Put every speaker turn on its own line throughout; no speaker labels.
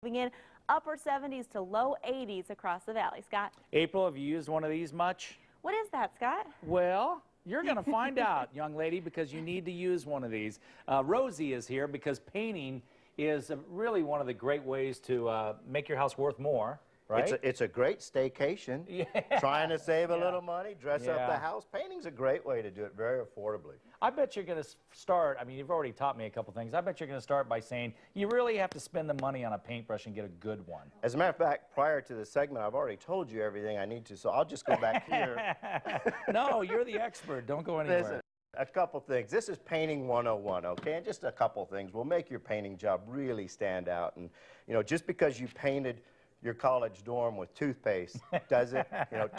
dropping in upper 70s to low 80s across the valley. Scott?
April, have you used one of these much?
What is that, Scott?
Well, you're going to find out, young lady, because you need to use one of these. Rosie is here because painting is really one of the great ways to make your house worth more. Right?
It's a great staycation.
Yeah.
Trying to save a little money, dress up the house. Painting's a great way to do it very affordably.
I bet you're going to start, I mean, you've already taught me a couple things. I bet you're going to start by saying you really have to spend the money on a paintbrush and get a good one.
As a matter of fact, prior to the segment, I've already told you everything I need to, so I'll just go back here.
No, you're the expert. Don't go anywhere.
Listen, a couple things. This is painting 101, okay? And just a couple things will make your painting job really stand out. And, you know, just because you painted your college dorm with toothpaste, does it,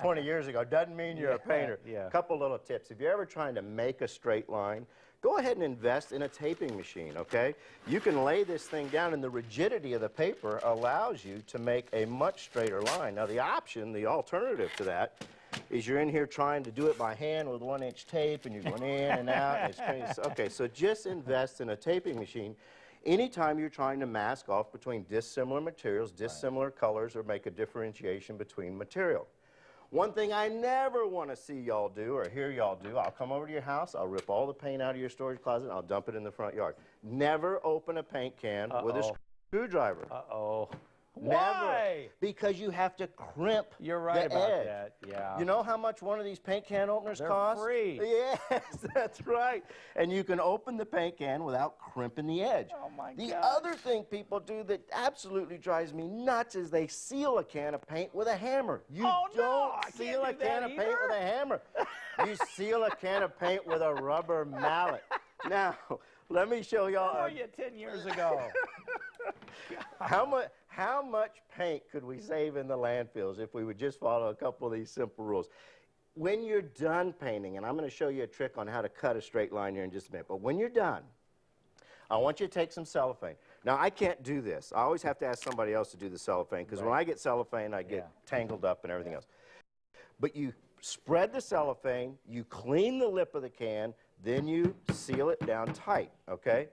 20 years ago, doesn't mean you're a painter.
Yeah.
Couple little tips. If you're ever trying to make a straight line, go ahead and invest in a taping machine, okay? You can lay this thing down, and the rigidity of the paper allows you to make a much straighter line. Now, the alternative to that, is you're in here trying to do it by hand with 1-inch tape, and you're going in and out, and it's crazy. Okay, so just invest in a taping machine. Anytime you're trying to mask off between dissimilar materials, dissimilar colors, or make a differentiation between material. One thing I never want to see y'all do or hear y'all do, I'll come over to your house, I'll rip all the paint out of your storage closet, and I'll dump it in the front yard. Never open a paint can with a screwdriver.
Uh-oh.
Never.
Why?
Because you have to crimp
You're right
the
about
edge.
that, yeah.
You know how much one of these paint can openers costs?
They're free.
Yes, that's right. And you can open the paint can without crimping the edge.
Oh, my
The
gosh.
other thing people do that absolutely drives me nuts is they seal a can of paint with a hammer. You don't seal a can of paint with a hammer. You seal a can of paint with a rubber mallet. Now, let me show y'all.
Where were you 10 years ago?
How much paint could we save in the landfills if we would just follow a couple of these simple rules? When you're done painting, and I'm going to show you a trick on how to cut a straight line here in just a minute, but when you're done, I want you to take some cellophane. Now, I can't do this. I always have to ask somebody else to do the cellophane, because when I get cellophane, I get tangled up and everything else. But you spread the cellophane, you clean the lip of the can, then you seal it down tight, okay?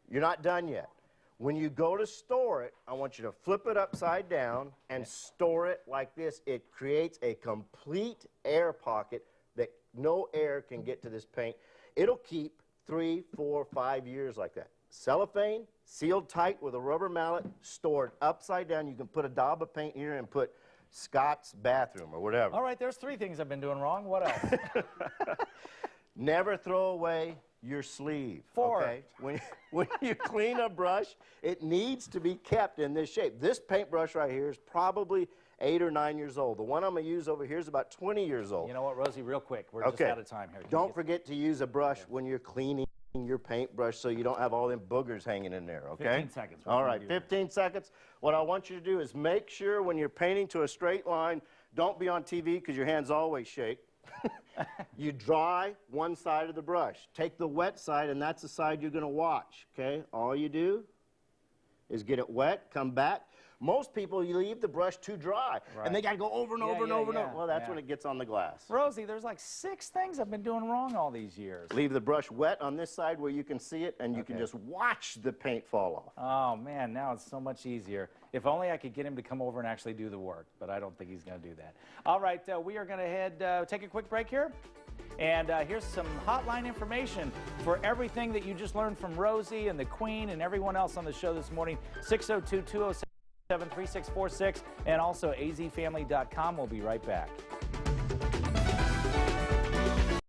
You're not done yet. When you go to store it, I want you to flip it upside down and store it like this. It creates a complete air pocket that no air can get to this paint. It'll keep 3, 4, 5 years like that. Cellophane, sealed tight with a rubber mallet, stored upside down. You can put a daub of paint here and put Scott's bathroom or whatever.
All right, there's 3 things I've been doing wrong. What else?
Never throw away your sleeve.
4.
Okay? When you clean a brush, it needs to be kept in this shape. This paintbrush right here is probably 8 or 9 years old. The one I'm going to use over here is about 20 years old.
You know what, Rosie, real quick, we're just out of time here.
Don't forget to use a brush when you're cleaning your paintbrush so you don't have all them boogers hanging in there, okay?
15 seconds.
All right, 15 seconds. What I want you to do is make sure when you're painting to a straight line, don't be on TV because your hands always shake. You dry one side of the brush. Take the wet side, and that's the side you're going to watch, okay? All you do is get it wet, come back. Most people, you leave the brush too dry, and they got to go over and over and over and over. Well, that's when it gets on the glass.
Rosie, there's like 6 things I've been doing wrong all these years.
Leave the brush wet on this side where you can see it, and you can just watch the paint fall off.
Oh, man, now it's so much easier. If only I could get him to come over and actually do the work, but I don't think he's going to do that. All right, we are going to take a quick break here. And here's some hotline information for everything that you just learned from Rosie and the Queen and everyone else on the show this morning. 602-207-3646 and also azfamily.com. We'll be right back.